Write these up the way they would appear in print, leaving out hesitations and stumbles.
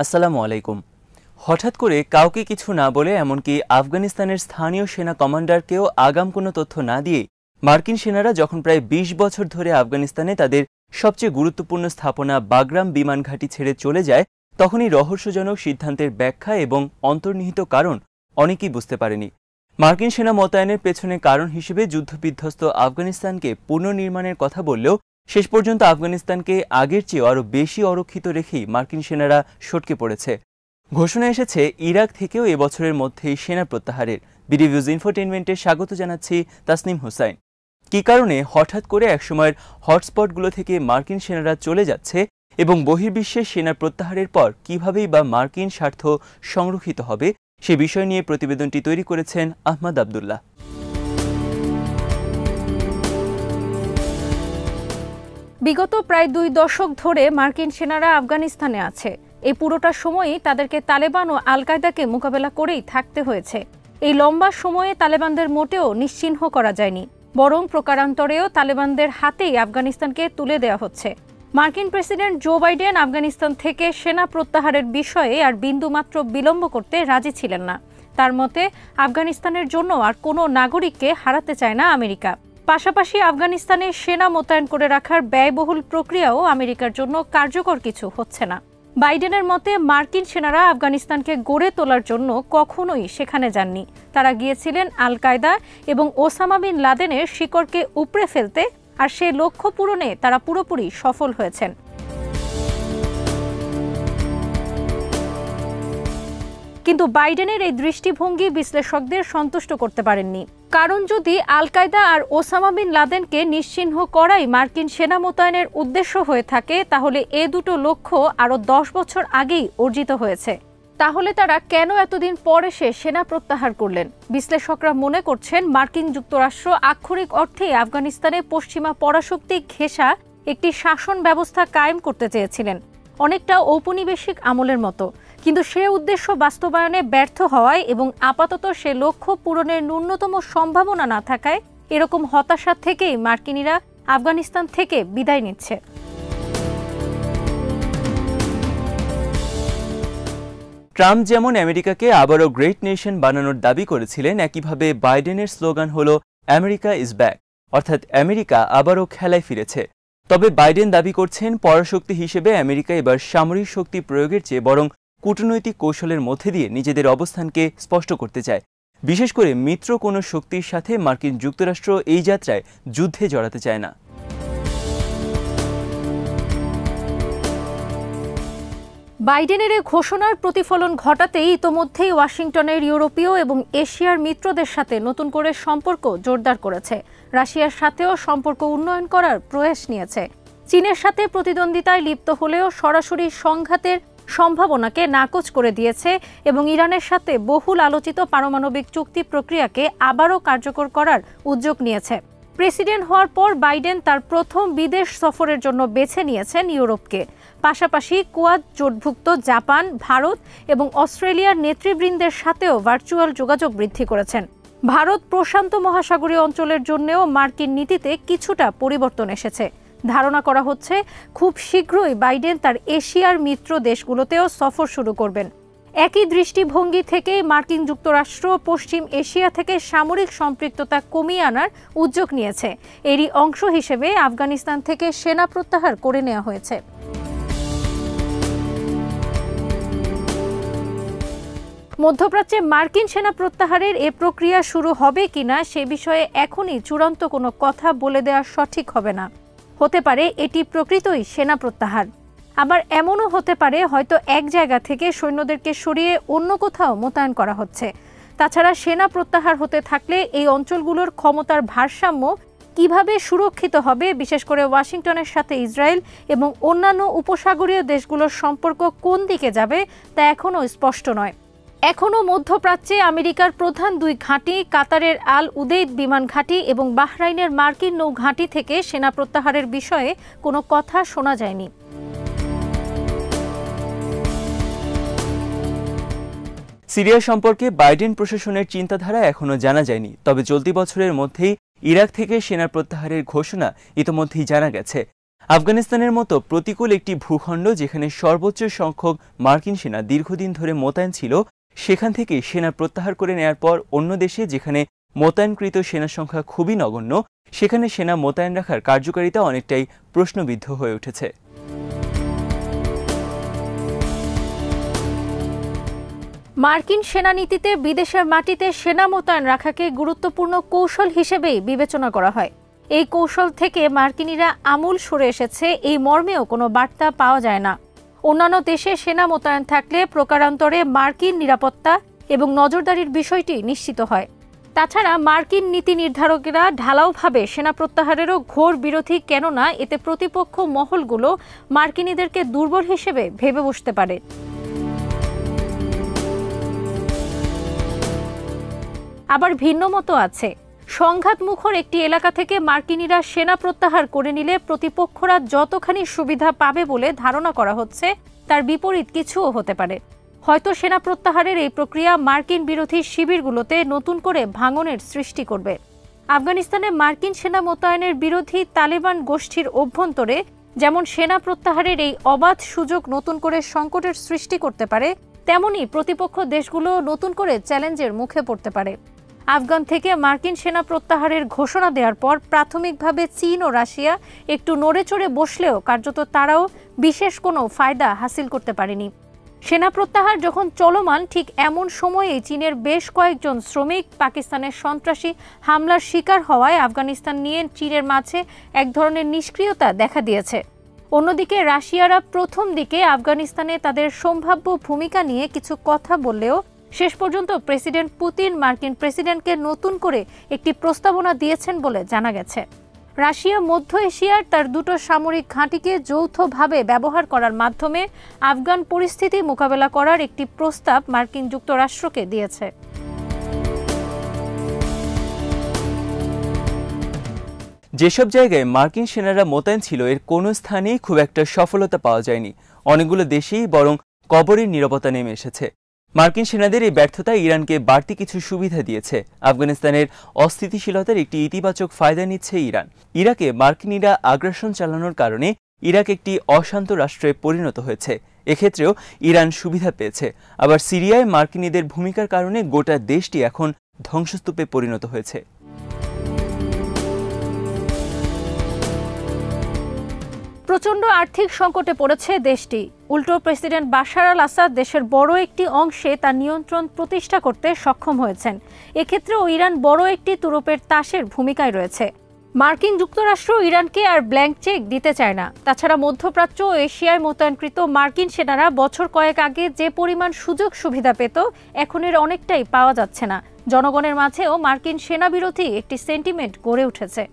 আসসালামু আলাইকুম। হঠাৎ করে কাউকে কিছু না বলে এমনকি আফগানিস্তানের স্থানীয় সেনা কমান্ডারকেও আগাম কোনো তথ্য না দিয়ে মার্কিন সেনারা যখন প্রায় ২০ বছর ধরে আফগানিস্তানে তাদের সবচেয়ে গুরুত্বপূর্ণ স্থাপনা বাগরাম বিমান ঘাঁটি ছেড়ে চলে যায়, তখনই রহস্যজনক সিদ্ধান্তের ব্যাখ্যা এবং অন্তর্নিহিত কারণ অনেকেই বুঝতে পারেনি। মার্কিন সেনা মোতায়েনের পেছনে কারণ হিসেবে যুদ্ধবিধ্বস্ত আফগানিস্তানকে পুনর্নির্মাণের কথা বললেও শেষ পর্যন্ত আফগানিস্তানকে আগের চেয়েও আরও বেশি অরক্ষিত রেখেই মার্কিন সেনারা সটকে পড়েছে। ঘোষণা এসেছে ইরাক থেকেও এবছরের মধ্যেই সেনা প্রত্যাহারের। বিডিভিউজ ইনফোটেইনমেন্টে স্বাগত জানাচ্ছি তাসনিম হুসাইন। কী কারণে হঠাৎ করে একসময়ের হটস্পটগুলো থেকে মার্কিন সেনারা চলে যাচ্ছে এবং বহির্বিশ্বের সেনা প্রত্যাহারের পর কীভাবেই বা মার্কিন স্বার্থ সংরক্ষিত হবে, সে বিষয় নিয়ে প্রতিবেদনটি তৈরি করেছেন আহমদ আবদুল্লাহ। বিগত প্রায় ২ দশক ধরে মার্কিন সেনারা আফগানিস্তানে আছে। এই পুরোটা সময়ই তাদেরকে তালেবান ও আল কায়দাকে মোকাবেলা করেই থাকতে হয়েছে। এই লম্বা সময়ে তালেবানদের মোটেও নিশ্চিহ্ন করা যায়নি, বরং প্রকারান্তরেও তালেবানদের হাতেই আফগানিস্তানকে তুলে দেওয়া হচ্ছে। মার্কিন প্রেসিডেন্ট জো বাইডেন আফগানিস্তান থেকে সেনা প্রত্যাহারের বিষয়ে আর বিন্দুমাত্র বিলম্ব করতে রাজি ছিলেন না। তার মতে আফগানিস্তানের জন্য আর কোনো নাগরিককে হারাতে চায় না আমেরিকা। পাশাপাশি আফগানিস্তানে সেনা মোতায়েন করে রাখার ব্যয়বহুল প্রক্রিয়াও আমেরিকার জন্য কার্যকর কিছু হচ্ছে না। বাইডেনের মতে মার্কিন সেনারা আফগানিস্তানকে গড়ে তোলার জন্য কখনোই সেখানে যাননি। তারা গিয়েছিলেন আল কায়দা এবং ওসামা বিন লাদেনের শিকড়কে উপড়ে ফেলতে, আর সে লক্ষ্য পূরণে তারা পুরোপুরি সফল হয়েছেন। কিন্তু বাইডেনের এই দৃষ্টিভঙ্গি বিশ্লেষকদের সন্তুষ্ট করতে পারেননি। কারণ যদি আল কায়দা আর ওসামা বিন লাদেনকে নিশ্চিহ্ন করাই মার্কিন সেনা মোতায়েনের উদ্দেশ্য হয়ে থাকে, তাহলে এ দুটো লক্ষ্য আরও ১০ বছর আগেই অর্জিত হয়েছে। তাহলে তারা কেন এতদিন পর এসে সেনা প্রত্যাহার করলেন? বিশ্লেষকরা মনে করছেন মার্কিন যুক্তরাষ্ট্র আক্ষরিক অর্থে আফগানিস্তানে পশ্চিমা পরাশক্তি ঘেঁষা একটি শাসন ব্যবস্থা কায়েম করতে চেয়েছিলেন, অনেকটা ঔপনিবেশিক আমলের মতো। কিন্তু সে উদ্দেশ্য বাস্তবায়নে ব্যর্থ হওয়ায় এবং আপাতত সে লক্ষ্য পূরণের ন্যূনতম সম্ভাবনা না থাকায় এরকম হতাশা থেকেই মার্কিনিরা আফগানিস্তান থেকে বিদায় নিচ্ছে। ট্রাম্প যেমন আমেরিকাকে আবারও গ্রেট নেশন বানানোর দাবি করেছিলেন, একইভাবে বাইডেনের স্লোগান হল আমেরিকা ইজ ব্যাক, অর্থাৎ আমেরিকা আবারও খেলায় ফিরেছে। তবে বাইডেন দাবি করছেন পরাশক্তি হিসেবে আমেরিকা এবার সামরিক শক্তি প্রয়োগের চেয়ে বরং কূটনৈতিক কৌশলের মধ্যে দিয়ে নিজেদের অবস্থানকে স্পষ্ট করতে চায়। বিশেষ করে মিত্র কোনো শক্তির সাথে মার্কিন যুক্তরাষ্ট্র এই যাত্রায় যুদ্ধে জড়াতে চায় না। বাইডেনের এই ঘোষণার প্রতিফলন ঘটাতেই ইতোমধ্যেই ওয়াশিংটনের ইউরোপীয় এবং এশিয়ার মিত্রদের সাথে নতুন করে সম্পর্ক জোরদার করেছে। রাশিয়ার সাথেও সম্পর্ক উন্নয়ন করার প্রয়াস নিয়েছে। চীনের সাথে প্রতিদ্বন্দ্বিতায় লিপ্ত হলেও সরাসরি সংঘাতের সম্ভাবনাকে নাকচ করে দিয়েছে এবং ইরানের সাথে বহুল আলোচিত পারমাণবিক চুক্তি প্রক্রিয়াকে আবারও কার্যকর করার উদ্যোগ নিয়েছে। প্রেসিডেন্ট হওয়ার পর বাইডেন তার প্রথম বিদেশ সফরের জন্য বেছে নিয়েছেন ইউরোপকে। পাশাপাশি কোয়াদ জোটভুক্ত জাপান, ভারত এবং অস্ট্রেলিয়ার নেতৃবৃন্দের সাথেও ভার্চুয়াল যোগাযোগ বৃদ্ধি করেছেন। ভারত প্রশান্ত মহাসাগরীয় অঞ্চলের জন্যও মার্কিন নীতিতে কিছুটা পরিবর্তন এসেছে। ধারণা করা হচ্ছে খুব শীঘ্রই বাইডেন তার এশিয়ার মিত্র দেশগুলোতেও সফর শুরু করবেন। একই দৃষ্টিভঙ্গি থেকে মার্কিন যুক্তরাষ্ট্র পশ্চিম এশিয়া থেকে সামরিক সম্পৃক্ততা কমিয়ে আনার উদ্যোগ নিয়েছে। এরই অংশ হিসেবে আফগানিস্তান থেকে সেনা প্রত্যাহার করে নেওয়া হয়েছে। মধ্যপ্রাচ্যে মার্কিন সেনা প্রত্যাহারের এ প্রক্রিয়া শুরু হবে কিনা সে বিষয়ে এখনই চূড়ান্ত কোনো কথা বলে দেওয়া সঠিক হবে না। হতে পারে এটি প্রকৃতই সেনা প্রত্যাহার, আবার এমনও হতে পারে হয়তো এক জায়গা থেকে সৈন্যদেরকে সরিয়ে অন্য কোথাও মোতায়েন করা হচ্ছে। তাছাড়া সেনা প্রত্যাহার হতে থাকলে এই অঞ্চলগুলোর ক্ষমতার ভারসাম্য কিভাবে সুরক্ষিত হবে, বিশেষ করে ওয়াশিংটনের সাথে ইসরায়েল এবং অন্যান্য উপসাগরীয় দেশগুলোর সম্পর্ক কোন দিকে যাবে তা এখনও স্পষ্ট নয়। এখনও মধ্যপ্রাচ্যে আমেরিকার প্রধান 2 ঘাঁটি, কাতারের আল উদেইদ বিমান ঘাঁটি এবং বাহরাইনের মার্কিন নৌ ঘাঁটি থেকে সেনা প্রত্যাহারের বিষয়ে কোনো কথা শোনা যায়নি। সিরিয়া সম্পর্কে বাইডেন প্রশাসনের চিন্তাধারা এখনও জানা যায়নি। তবে চলতি বছরের মধ্যেই ইরাক থেকে সেনা প্রত্যাহারের ঘোষণা ইতোমধ্যেই জানা গেছে। আফগানিস্তানের মতো প্রতিকূল একটি ভূখণ্ড যেখানে সর্বোচ্চ সংখ্যক মার্কিন সেনা দীর্ঘদিন ধরে মোতায়েন ছিল, সেখান থেকে সেনা প্রত্যাহার করে নেয়ার পর অন্য দেশে যেখানে মোতায়েনকৃত সেনার সংখ্যা খুবই নগণ্য, সেখানে সেনা মোতায়েন রাখার কার্যকারিতা অনেকটাই প্রশ্নবিদ্ধ হয়ে উঠেছে। মার্কিন সেনানীতিতে বিদেশের মাটিতে সেনা মোতায়েন রাখাকে গুরুত্বপূর্ণ কৌশল হিসেবেই বিবেচনা করা হয়। এই কৌশল থেকে মার্কিনিরা আমূল সরে এসেছে এই মর্মেও কোনো বার্তা পাওয়া যায় না। অন্যান্য দেশে সেনা মোতায়েন থাকলে প্রকারান্তরে মার্কিন নিরাপত্তা এবং নজরদারির বিষয়টি নিশ্চিত হয়। তাছাড়া মার্কিন নীতি নির্ধারকেরা ঢালাওভাবে সেনা প্রত্যাহারেরও ঘোর বিরোধী, কেননা এতে প্রতিপক্ষ মহলগুলো মার্কিনীদেরকে দুর্বল হিসেবে ভেবে বসতে পারে। আবার ভিন্ন মতো আছে। সংঘাতমুখর একটি এলাকা থেকে মার্কিনীরা সেনা প্রত্যাহার করে নিলে প্রতিপক্ষরা যতখানি সুবিধা পাবে বলে ধারণা করা হচ্ছে, তার বিপরীত কিছুও হতে পারে। হয়তো সেনা প্রত্যাহারের এই প্রক্রিয়া মার্কিন বিরোধী শিবিরগুলোতে নতুন করে ভাঙনের সৃষ্টি করবে। আফগানিস্তানে মার্কিন সেনা মোতায়েনের বিরোধী তালেবান গোষ্ঠীর অভ্যন্তরে যেমন সেনা প্রত্যাহারের এই অবাধ সুযোগ নতুন করে সংকটের সৃষ্টি করতে পারে, তেমনি প্রতিপক্ষ দেশগুলো নতুন করে চ্যালেঞ্জের মুখে পড়তে পারে। আফগান থেকে মার্কিন সেনা প্রত্যাহারের ঘোষণা দেওয়ার পর প্রাথমিকভাবে চীন ও রাশিয়া একটু নড়েচড়ে বসলেও কার্যত তারাও বিশেষ কোনো ফায়দা হাসিল করতে পারেনি। সেনা প্রত্যাহার যখন চলমান, ঠিক এমন সময়েই চীনের বেশ কয়েকজন শ্রমিক পাকিস্তানের সন্ত্রাসী হামলার শিকার হওয়ায় আফগানিস্তান নিয়ে চীনের মাঝে এক ধরনের নিষ্ক্রিয়তা দেখা দিয়েছে। অন্যদিকে রাশিয়ারা প্রথম দিকে আফগানিস্তানে তাদের সম্ভাব্য ভূমিকা নিয়ে কিছু কথা বললেও শেষ পর্যন্ত প্রেসিডেন্ট পুতিন মার্কিন প্রেসিডেন্টকে নতুন করে একটি প্রস্তাবনা দিয়েছেন বলে জানা গেছে। রাশিয়া মধ্য এশিয়ার তার দুটো সামরিক ঘাঁটিকে যৌথভাবে ব্যবহার করার মাধ্যমে আফগান পরিস্থিতি মোকাবেলা করার একটি প্রস্তাব মার্কিন যুক্তরাষ্ট্রকে দিয়েছে। যেসব জায়গায় মার্কিন সেনারা মোতায়েন ছিল এর কোনো স্থানেই খুব একটা সফলতা পাওয়া যায়নি। অনেকগুলো দেশেই বরং কবরের নীরবতা নেমে এসেছে। মার্কিন সেনাদের এই ব্যর্থতা ইরানকে বাড়তি কিছু সুবিধা দিয়েছে। আফগানিস্তানের অস্থিতিশীলতার একটি ইতিবাচক ফায়দা নিচ্ছে ইরান। ইরাকে মার্কিনিরা আগ্রাসন চালানোর কারণে ইরাক একটি অশান্ত রাষ্ট্রে পরিণত হয়েছে। এক্ষেত্রেও ইরান সুবিধা পেয়েছে। আবার সিরিয়ায় মার্কিনীদের ভূমিকার কারণে গোটা দেশটি এখন ধ্বংসস্তূপে পরিণত হয়েছে। প্রচণ্ড আর্থিক সংকটে পড়েছে দেশটি। উল্টো প্রেসিডেন্ট বাশার আল আসাদ দেশের বড় একটি অংশে তার নিয়ন্ত্রণ প্রতিষ্ঠা করতে সক্ষম হয়েছেন। এক্ষেত্রেও ইরান বড় একটি তুরুপের তাসের ভূমিকায় রয়েছে। মার্কিন যুক্তরাষ্ট্র ইরানকে আর ব্ল্যাঙ্ক চেক দিতে চায় না। তাছাড়া মধ্যপ্রাচ্য ও এশিয়ায় মোতায়েনকৃত মার্কিন সেনারা বছর কয়েক আগে যে পরিমাণ সুযোগ সুবিধা পেত, এখন এর অনেকটাই পাওয়া যাচ্ছে না। জনগণের মাঝেও মার্কিন সেনা বিরোধী একটি সেন্টিমেন্ট গড়ে উঠেছে।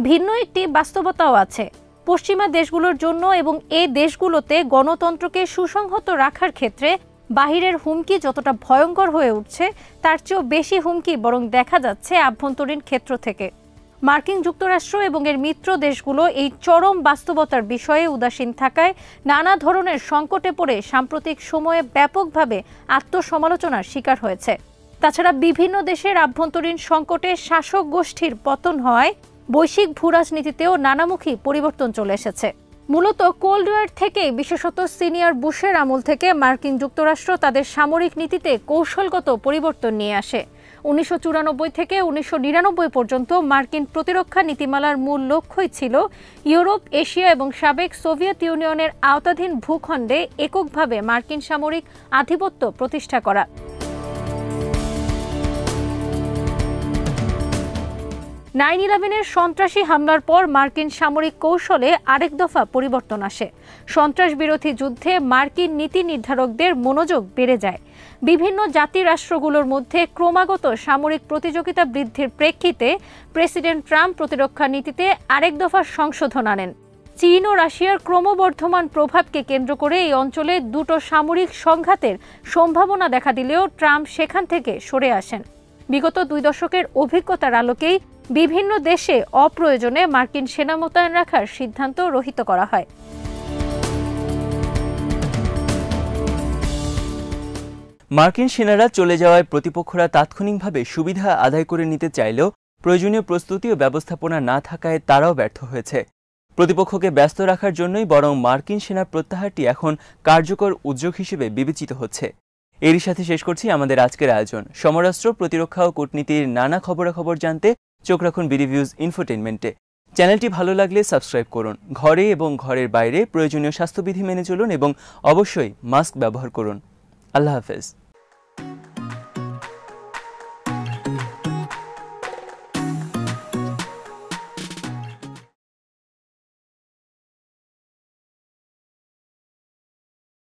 ভিন্ন একটি বাস্তবতাও আছে। পশ্চিমা দেশগুলোর জন্য এবং এই দেশগুলোতে গণতন্ত্রকে সুসংহত রাখার ক্ষেত্রে বাহিরের হুমকি যতটা ভয়ঙ্কর হয়ে উঠছে, তার চেয়েও বেশি হুমকি বরং দেখা যাচ্ছে আভ্যন্তরীণ ক্ষেত্র থেকে। মার্কিন যুক্তরাষ্ট্র এবং এর মিত্র দেশগুলো এই চরম বাস্তবতার বিষয়ে উদাসীন থাকায় নানা ধরনের সংকটে পড়ে সাম্প্রতিক সময়ে ব্যাপকভাবে আত্মসমালোচনার শিকার হয়েছে। তাছাড়া বিভিন্ন দেশের আভ্যন্তরীণ সংকটে শাসক গোষ্ঠীর পতন হওয়ায় বৈশ্বিক ভূরাজনীতিতেও নানামুখী পরিবর্তন চলে এসেছে। মূলত কোল্ড ওয়ার থেকে, বিশেষত সিনিয়র বুশের আমল থেকে মার্কিন যুক্তরাষ্ট্র তাদের সামরিক নীতিতে কৌশলগত পরিবর্তন নিয়ে আসে। 1994 থেকে 1999 পর্যন্ত মার্কিন প্রতিরক্ষা নীতিমালার মূল লক্ষ্যই ছিল ইউরোপ, এশিয়া এবং সাবেক সোভিয়েত ইউনিয়নের আওতাধীন ভূখণ্ডে এককভাবে মার্কিন সামরিক আধিপত্য প্রতিষ্ঠা করা। 9/11-এর সন্ত্রাসী হামলার পর মার্কিন সামরিক কৌশলে আরেক দফা পরিবর্তন আসে। সন্ত্রাস বিরোধী যুদ্ধে মার্কিন নীতি নির্ধারকদের মনোযোগ বেড়ে যায়। বিভিন্ন জাতিরাষ্ট্রগুলোর মধ্যে ক্রমাগত সামরিক প্রতিযোগিতা বৃদ্ধির প্রেক্ষিতে প্রেসিডেন্ট ট্রাম্প প্রতিরক্ষা নীতিতে আরেক দফা সংশোধন আনেন। চীন ও রাশিয়ার ক্রমবর্ধমান প্রভাবকে কেন্দ্র করে এই অঞ্চলে দুটো সামরিক সংঘাতের সম্ভাবনা দেখা দিলেও ট্রাম্প সেখান থেকে সরে আসেন। বিগত 2 দশকের অভিজ্ঞতার আলোকেই বিভিন্ন দেশে অপ্রয়োজনে মার্কিন সেনা মোতায়েন রাখার সিদ্ধান্ত রহিত করা হয়। মার্কিন সেনারা চলে যাওয়ায় প্রতিপক্ষরা তাৎক্ষণিকভাবে সুবিধা আদায় করে নিতে চাইলেও প্রয়োজনীয় প্রস্তুতি ও ব্যবস্থাপনা না থাকায় তারাও ব্যর্থ হয়েছে। প্রতিপক্ষকে ব্যস্ত রাখার জন্যই বরং মার্কিন সেনার প্রত্যাহারটি এখন কার্যকর উদ্যোগ হিসেবে বিবেচিত হচ্ছে। এরই সাথে শেষ করছি আমাদের আজকের আয়োজন। সমরাস্ত্র, প্রতিরক্ষা ও কূটনীতির নানা খবরাখবর জানতে চোখ রাখুন বিডিভিউজ ইনফোটেইনমেন্টে। চ্যানেলটি ভালো লাগলে সাবস্ক্রাইব করুন। ঘরে এবং ঘরের বাইরে প্রয়োজনীয় স্বাস্থ্যবিধি মেনে চলুন এবং অবশ্যই মাস্ক ব্যবহার করুন। আল্লাহ হাফেজ।